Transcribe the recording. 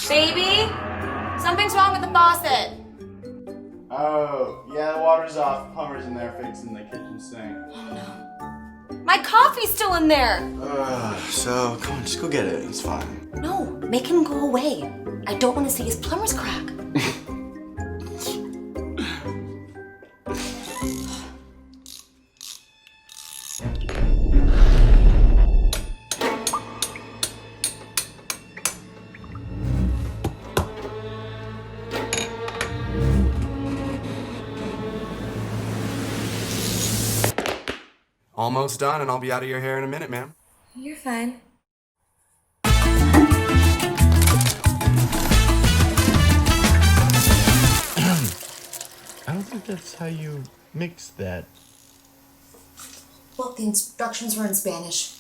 Baby? Something's wrong with the faucet. Oh, yeah, the water's off. Plumber's in there fixing the kitchen sink. Oh no. My coffee's still in there. So, come on, just go get it. It's fine. No, make him go away. I don't want to see his plumber's crack. Almost done, and I'll be out of your hair in a minute, ma'am. You're fine. I don't think that's how you mix that. Well, the instructions were in Spanish.